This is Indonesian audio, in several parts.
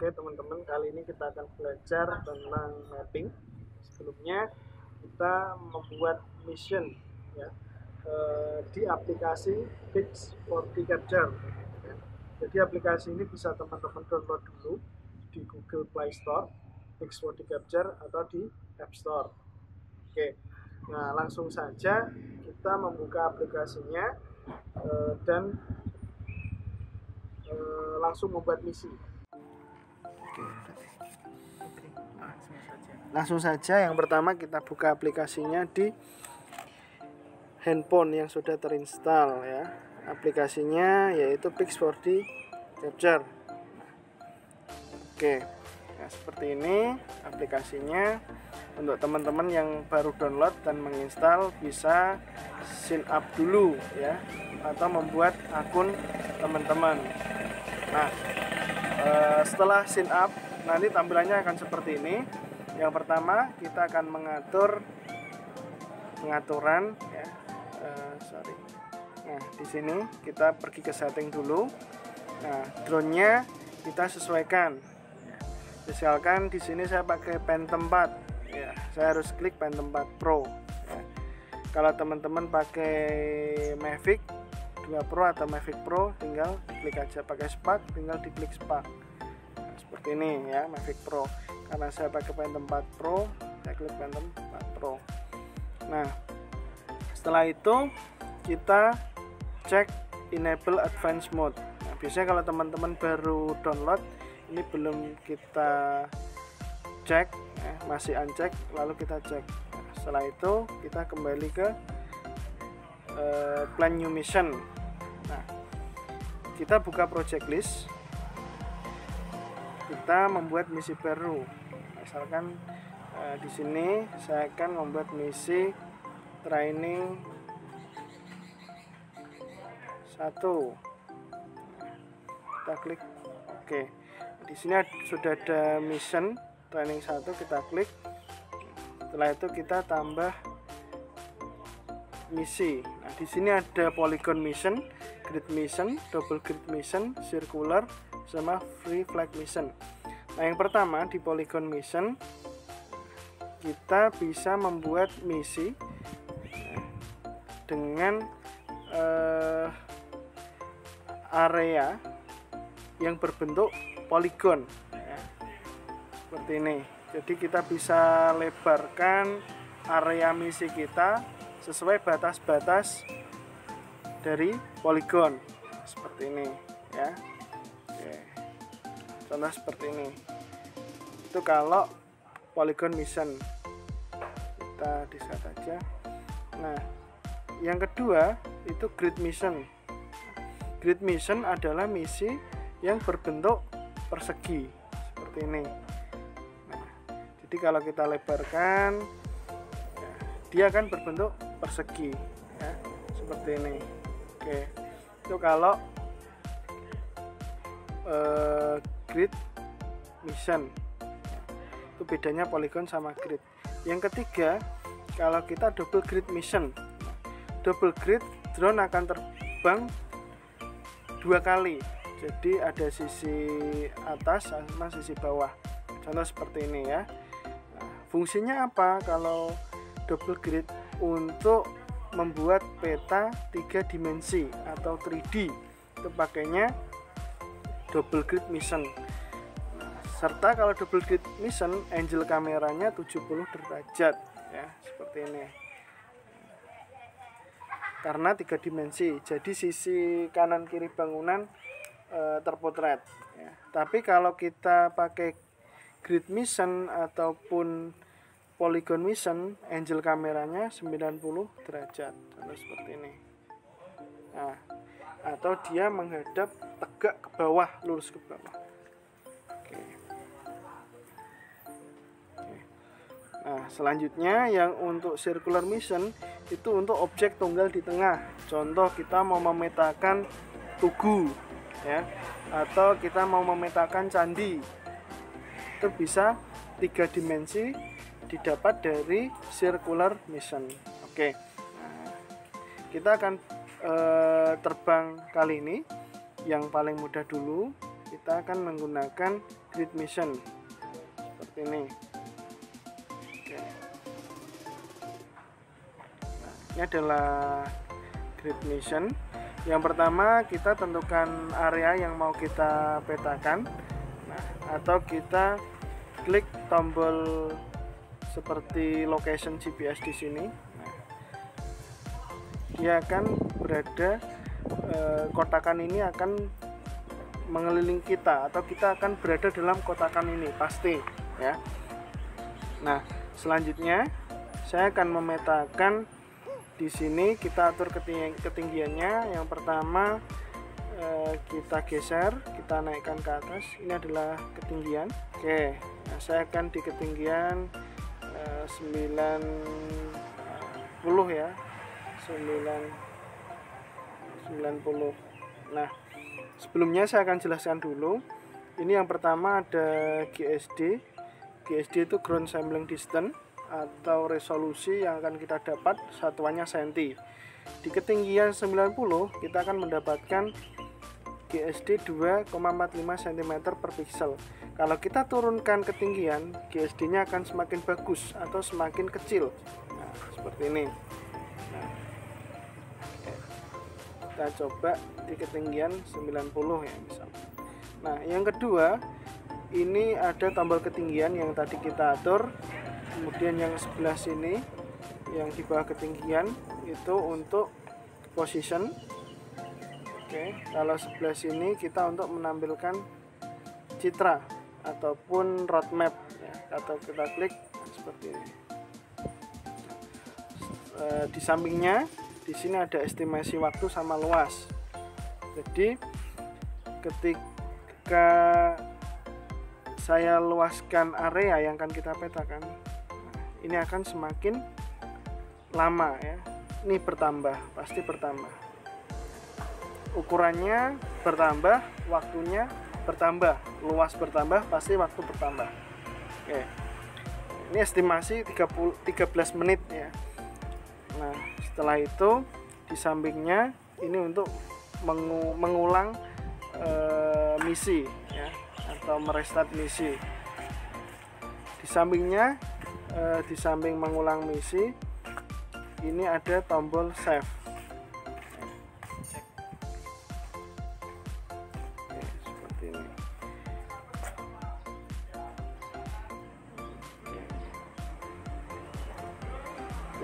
Oke teman-teman, kali ini kita akan belajar tentang mapping. Sebelumnya kita membuat mission ya, di aplikasi Pix4D Capture ya. Jadi aplikasi ini bisa teman-teman download dulu di Google Play Store, Pix4D Capture, atau di App Store. Oke, nah langsung saja kita membuka aplikasinya dan langsung membuat misi. Langsung saja yang pertama kita buka aplikasinya di handphone yang sudah terinstall ya. Aplikasinya yaitu Pix4D Capture. Oke, nah seperti ini aplikasinya. Untuk teman-teman yang baru download dan menginstal bisa sign up dulu ya, atau membuat akun teman-teman. Nah setelah sign up nanti tampilannya akan seperti ini. Yang pertama kita akan mengatur pengaturan ya. Nah di sini kita pergi ke setting dulu. Nah drone-nya kita sesuaikan. Misalkan di sini saya pakai Phantom 4 ya, saya harus klik Phantom 4 Pro ya. Kalau teman-teman pakai Mavic 2 Pro atau Mavic Pro tinggal klik aja, pakai Spark tinggal diklik Spark. Nah, seperti ini ya Mavic Pro. Karena saya pakai Phantom 4 Pro, saya klik Phantom 4 Pro. Nah setelah itu kita cek enable advanced mode. Nah, biasanya kalau teman-teman baru download ini belum kita cek ya, masih uncheck, lalu kita cek. Nah, setelah itu kita kembali ke plan new mission. Nah kita buka project list, kita membuat misi baru. Misalkan di sini saya akan membuat misi training 1. Kita klik oke. Di sini sudah ada mission training 1, kita klik. Setelah itu kita tambah misi. Nah, di sini ada polygon mission, grid mission, double grid mission, circular, sama free flag mission. Nah, yang pertama di polygon mission kita bisa membuat misi dengan area yang berbentuk poligon ya, seperti ini. Jadi kita bisa lebarkan area misi kita sesuai batas-batas dari poligon seperti ini ya. Oke. Contoh seperti ini. Itu kalau polygon mission. Kita di-set aja. Nah, yang kedua itu grid mission. Grid mission adalah misi yang berbentuk persegi seperti ini. Nah, jadi kalau kita lebarkan ya, dia akan berbentuk persegi ya, seperti ini. Oke, itu kalau grid mission. Itu bedanya polygon sama grid. Yang ketiga, kalau kita double grid mission. Double grid drone akan terbang 2 kali. Jadi ada sisi atas sama sisi bawah. Contoh seperti ini ya. Nah, fungsinya apa kalau double grid? Untuk membuat peta 3 dimensi atau 3D. Itu pakainya double grid mission. Serta kalau double grid mission angle kameranya 70 derajat ya, seperti ini. Karena 3 dimensi, jadi sisi kanan kiri bangunan terpotret ya. Tapi kalau kita pakai grid mission ataupun polygon mission, angle kameranya 90 derajat, contoh seperti ini. Nah, atau dia menghadap tegak ke bawah, lurus ke bawah. Oke. Nah, selanjutnya yang untuk circular mission itu untuk objek tunggal di tengah. Contoh kita mau memetakan tugu ya, atau kita mau memetakan candi. Itu bisa 3 dimensi didapat dari circular mission. Oke. Nah, kita akan terbang kali ini yang paling mudah dulu. Kita akan menggunakan grid mission seperti ini. Oke. Nah, ini adalah grid mission. Yang pertama kita tentukan area yang mau kita petakan. Nah, atau kita klik tombol seperti location GPS di sini. Nah, dia akan berada, kotakan ini akan mengelilingi kita, atau kita akan berada dalam kotakan ini pasti ya. Nah, selanjutnya saya akan memetakan di sini. Kita atur ketinggiannya. Yang pertama kita geser, kita naikkan ke atas. Ini adalah ketinggian. Oke, nah, saya akan di ketinggian 90 ya, 90. Nah, sebelumnya saya akan jelaskan dulu. Ini yang pertama ada GSD. GSD itu ground sampling distance atau resolusi yang akan kita dapat, satuannya senti. Di ketinggian 90 kita akan mendapatkan GSD 2,45 cm per pixel. Kalau kita turunkan ketinggian, GSD nya akan semakin bagus atau semakin kecil. Nah, seperti ini. Nah, kita coba di ketinggian 90 ya misal. Nah, yang kedua, ini ada tombol ketinggian yang tadi kita atur. Kemudian yang sebelah sini, yang di bawah ketinggian, itu untuk position. Oke, kalau sebelah sini kita untuk menampilkan citra ataupun roadmap ya, atau kita klik seperti ini. Di sampingnya di sini ada estimasi waktu sama luas. Jadi ketika saya luaskan area yang akan kita petakan, ini akan semakin lama ya. Ini bertambah, pasti bertambah. Ukurannya bertambah, waktunya bertambah, luas bertambah, pasti waktu bertambah. Oke. Ini estimasi 13 menit ya. Nah, setelah itu di sampingnya ini untuk mengulang misi ya, atau merestart misi. Di sampingnya, di samping mengulang misi, ini ada tombol save.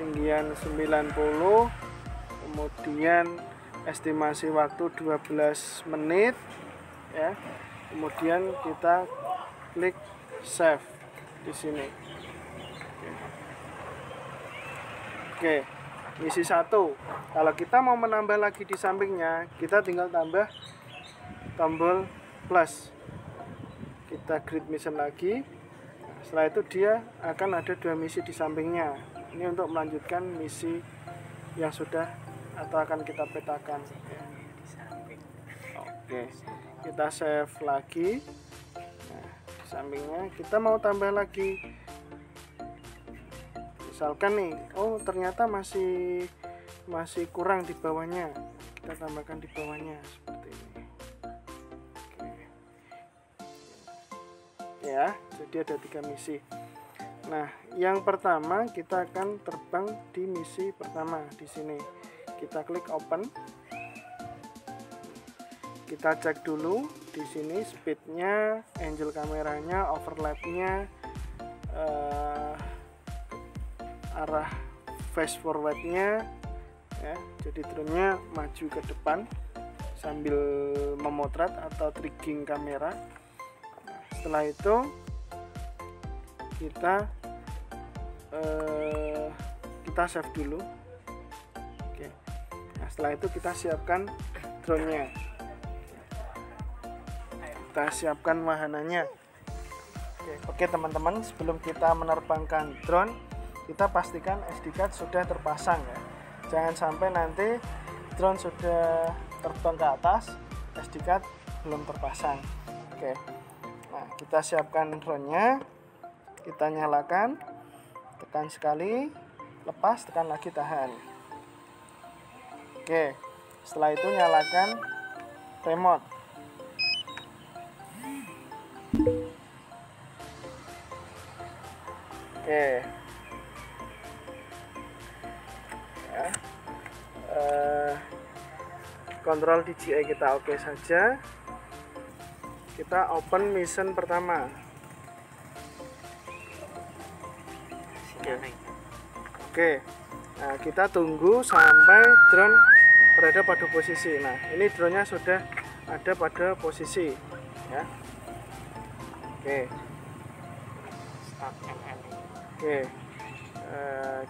Ketinggian 90, kemudian estimasi waktu 12 menit ya. Kemudian kita klik save di sini. Oke, misi 1. Kalau kita mau menambah lagi di sampingnya, kita tinggal tambah tombol plus. Kita grid mission lagi. Setelah itu dia akan ada 2 misi di sampingnya. Ini untuk melanjutkan misi yang sudah atau akan kita petakan. Oke, kita save lagi. Nah, di sampingnya kita mau tambah lagi. Misalkan nih, oh ternyata masih kurang di bawahnya. Kita tambahkan di bawahnya seperti ini. Oke. Ya, jadi ada 3 misi. Nah, yang pertama kita akan terbang di misi pertama di sini. Kita klik open. Kita cek dulu di sini speednya, angle kameranya, overlapnya, arah fast forwardnya, ya. Jadi drone-nya maju ke depan sambil memotret atau trigging kamera. Nah, setelah itu kita save dulu. Oke. Nah, setelah itu kita siapkan drone-nya. Kita siapkan wahananya. Oke teman-teman, sebelum kita menerbangkan drone, kita pastikan SD card sudah terpasang ya. Jangan sampai nanti drone sudah terbang ke atas, SD card belum terpasang. Oke. Nah, kita siapkan drone-nya. Kita nyalakan, tekan sekali, lepas, tekan lagi, tahan. Oke, setelah itu nyalakan remote. Oke. Ya. Kontrol DJI kita oke saja. Kita open mission pertama. Oke. Nah, kita tunggu sampai drone berada pada posisi. Nah, ini drone-nya sudah ada pada posisi, ya. Oke. Oke.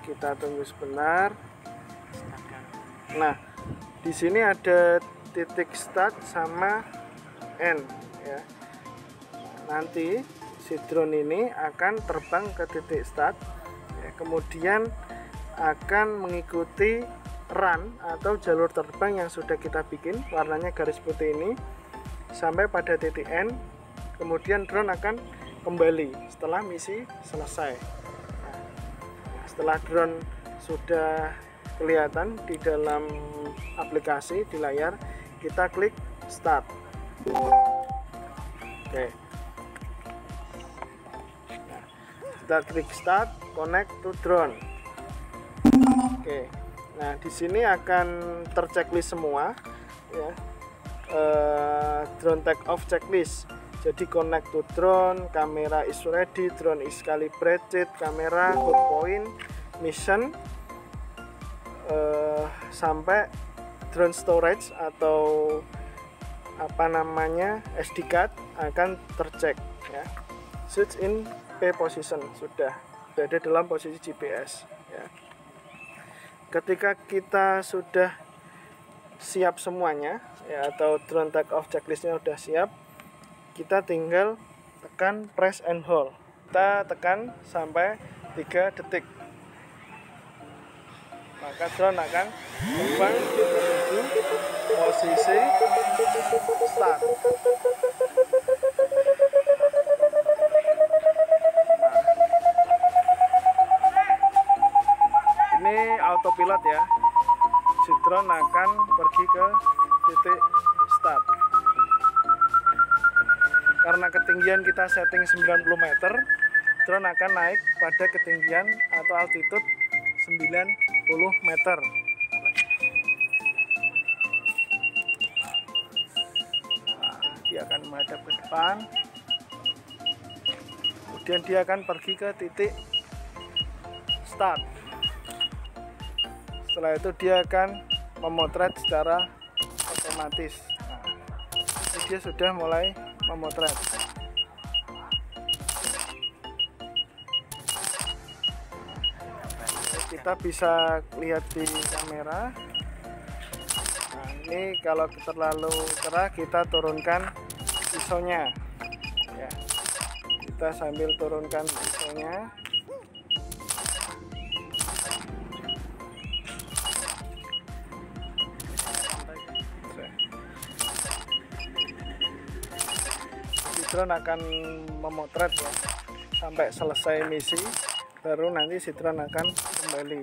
Kita tunggu sebentar. Nah, di sini ada titik start sama end, ya. Nanti si drone ini akan terbang ke titik start, ya, kemudian akan mengikuti run atau jalur terbang yang sudah kita bikin, warnanya garis putih ini, sampai pada titik end. Kemudian drone akan kembali setelah misi selesai. Nah, setelah drone sudah kelihatan di dalam aplikasi di layar, kita klik start. Oke. Nah, kita klik start, connect to drone. Oke. Nah, di sini akan terchecklist semua, ya. Drone take off checklist. Jadi connect to drone, kamera is ready, drone is calibrated, kamera, hot point, mission, sampai drone storage atau apa namanya SD card akan tercek, ya. Switch in P position sudah berada dalam posisi GPS, ya. Ketika kita sudah siap semuanya, ya, atau drone take off checklistnya sudah siap, kita tinggal tekan press and hold. Kita tekan sampai 3 detik, maka drone akan terbang menuju posisi start. Ini autopilot, ya. Si drone akan pergi ke titik start. Karena ketinggian kita setting 90 meter, drone akan naik pada ketinggian atau altitude 90 meter. Nah, dia akan menghadap ke depan. Kemudian dia akan pergi ke titik start. Setelah itu dia akan memotret secara otomatis. Nah, dia sudah mulai memotret. Kita bisa lihat di kamera. Nah, ini kalau terlalu cerah kita turunkan ISO-nya, ya. Kita sambil turunkan ISO-nya. Drone akan memotret, ya, sampai selesai misi, baru nanti si drone akan kembali.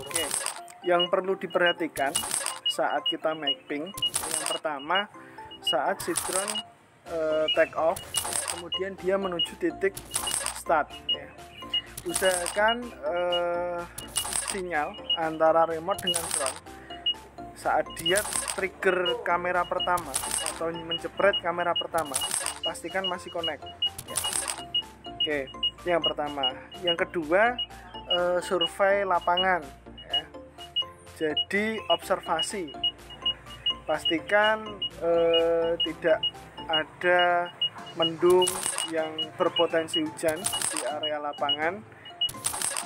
Oke, yang perlu diperhatikan saat kita mapping, yang pertama saat si drone take off, kemudian dia menuju titik start, ya. Usahakan sinyal antara remote dengan drone saat dia trigger kamera pertama atau menjepret kamera pertama, pastikan masih connect, ya. Oke, itu yang pertama. Yang kedua, survei lapangan, ya. Jadi observasi, pastikan tidak ada mendung yang berpotensi hujan di area lapangan.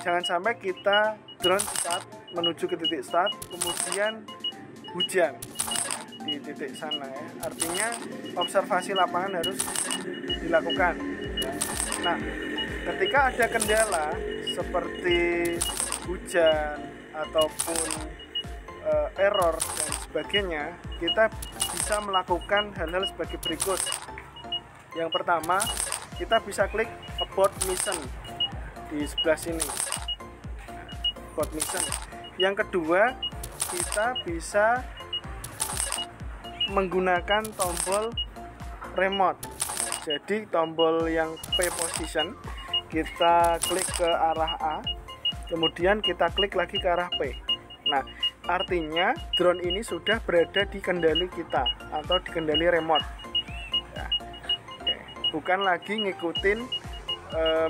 Jangan sampai kita drone start menuju ke titik start, kemudian hujan di titik sana, ya. Artinya observasi lapangan harus dilakukan. Nah, ketika ada kendala seperti hujan ataupun error dan sebagainya, kita bisa melakukan hal-hal sebagai berikut. Yang pertama, kita bisa klik abort mission di sebelah sini, abort mission. Yang kedua, kita bisa menggunakan tombol remote. Jadi tombol yang P position kita klik ke arah A, kemudian kita klik lagi ke arah P. Nah, artinya drone ini sudah berada di kendali kita atau di kendali remote ya. Oke. Bukan lagi ngikutin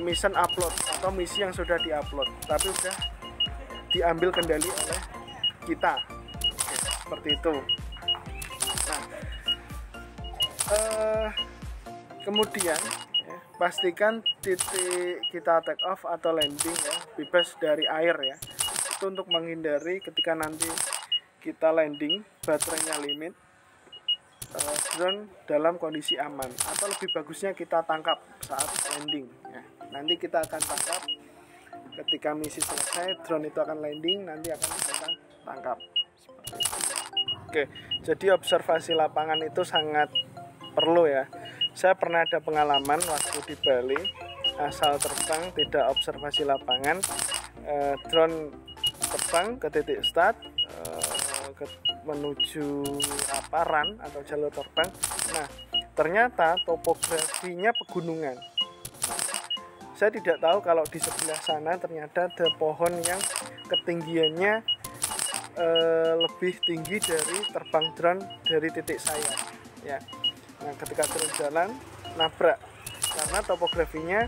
mission upload atau misi yang sudah diupload, tapi sudah diambil kendali oleh kita. Oke, seperti itu. Nah, kemudian ya, pastikan titik kita take off atau landing ya bebas dari air ya. Itu untuk menghindari ketika nanti kita landing baterainya limit, drone dalam kondisi aman, atau lebih bagusnya kita tangkap saat landing ya. Nanti kita akan tangkap ketika misi selesai, drone itu akan landing, nanti akan kita tangkap seperti itu. Oke, jadi observasi lapangan itu sangat perlu ya. Saya pernah ada pengalaman waktu di Bali, asal terbang tidak observasi lapangan, drone terbang ke titik start, menuju run atau jalur terbang. Nah, ternyata topografinya pegunungan. Saya tidak tahu kalau di sebelah sana ternyata ada pohon yang ketinggiannya lebih tinggi dari terbang drone dari titik saya ya. Nah, ketika drone jalan nabrak karena topografinya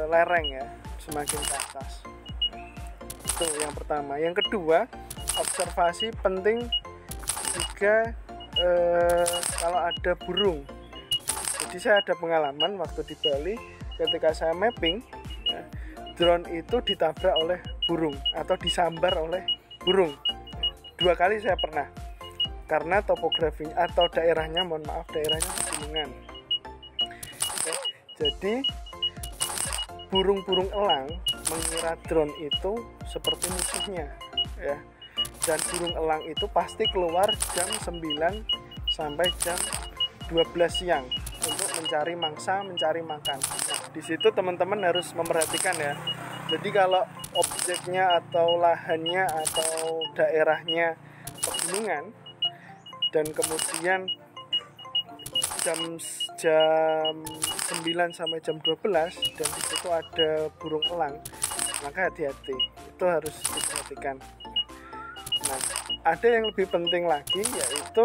lereng ya, semakin ke atas. Itu yang pertama. Yang kedua, observasi penting juga kalau ada burung. Jadi saya ada pengalaman waktu di Bali, ketika saya mapping ya, drone itu ditabrak oleh burung atau disambar oleh burung. 2 kali saya pernah, karena topografinya atau daerahnya, daerahnya pegunungan. Oke, jadi burung-burung elang mengira drone itu seperti musuhnya ya. Dan burung elang itu pasti keluar jam 9 sampai jam 12 siang untuk mencari mangsa, mencari makan. Nah, di situ teman-teman harus memperhatikan ya. Jadi kalau objeknya atau lahannya atau daerahnya pegunungan dan kemudian jam 9 sampai jam 12 dan di situ ada burung elang, maka hati-hati. Itu harus diperhatikan. Nah, ada yang lebih penting lagi yaitu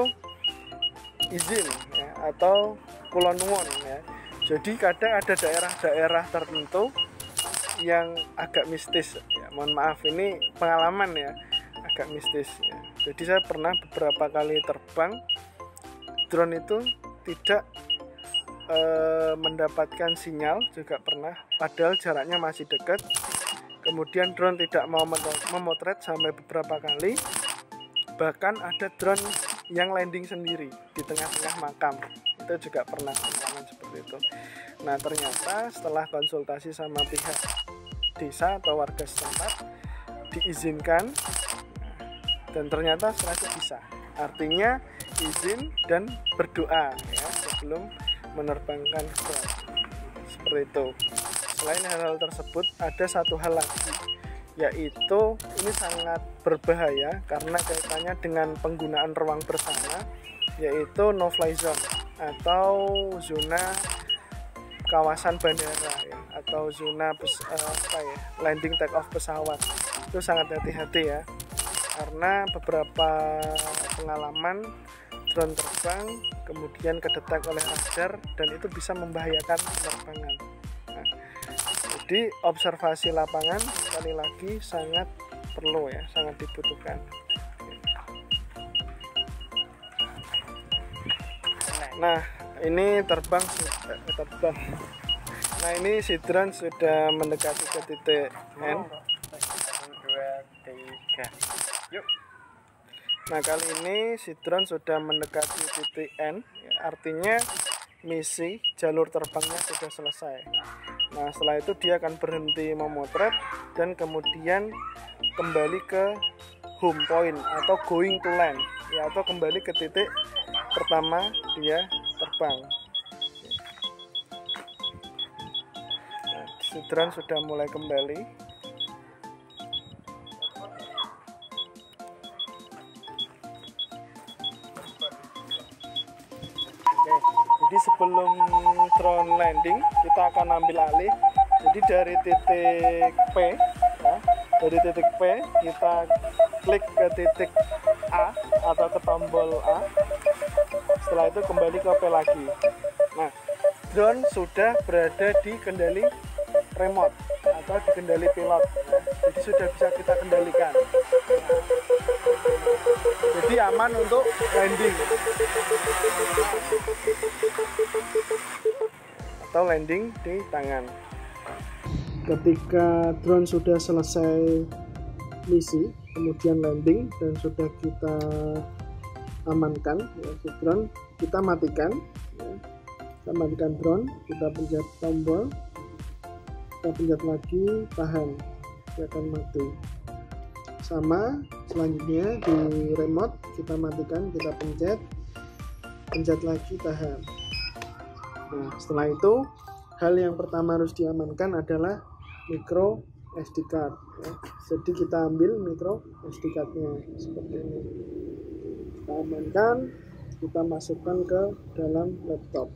izin ya, atau kulon nuwun ya. Jadi kadang ada daerah-daerah tertentu yang agak mistis ya. Mohon maaf, ini pengalaman ya, agak mistis ya. Jadi saya pernah beberapa kali terbang, drone itu tidak mendapatkan sinyal juga pernah, padahal jaraknya masih dekat. Kemudian drone tidak mau memotret sampai beberapa kali. Bahkan ada drone yang landing sendiri di tengah-tengah makam. Itu juga pernah pengalaman seperti itu. Nah, ternyata setelah konsultasi sama pihak desa atau warga setempat diizinkan, dan ternyata setelah itu bisa. Artinya izin dan berdoa ya sebelum menerbangkan drone. Seperti itu. Selain hal-hal tersebut, ada satu hal lagi, yaitu ini sangat berbahaya karena kaitannya dengan penggunaan ruang bersama, yaitu no fly zone atau zona kawasan bandara ya, atau zona landing take off pesawat. Itu sangat hati-hati ya, karena beberapa pengalaman drone terbang kemudian kedetek oleh radar dan itu bisa membahayakan penerbangan. Nah, jadi observasi lapangan sekali lagi sangat perlu ya, sangat dibutuhkan. Nah, ini terbang. Nah, ini si drone sudah mendekati ke titik N. 1, 2, 3. Yuk. Nah, kali ini si drone sudah mendekati titik N, ya, artinya misi jalur terbangnya sudah selesai. Nah, setelah itu dia akan berhenti memotret dan kemudian kembali ke home point atau going to land ya, atau kembali ke titik pertama dia terbang. Nah, si drone sudah mulai kembali. Jadi sebelum drone landing kita akan ambil alih. Jadi dari titik P ya, dari titik P kita klik ke titik A atau ke tombol A. Setelah itu kembali ke P lagi. Nah, drone sudah berada di kendali remote atau di kendali pilot ya. Jadi sudah bisa kita kendalikan. Jadi aman untuk landing atau landing di tangan. Ketika drone sudah selesai misi, kemudian landing dan sudah kita amankan ya, si drone, kita matikan ya. Kita matikan drone, kita pencet tombol, kita pencet lagi, tahan, dia akan mati. Sama selanjutnya di remote kita matikan, kita pencet lagi, tahan. Nah, setelah itu hal yang pertama harus diamankan adalah micro SD card ya. Jadi kita ambil micro SD card-nya seperti ini, kita amankan, kita masukkan ke dalam laptop.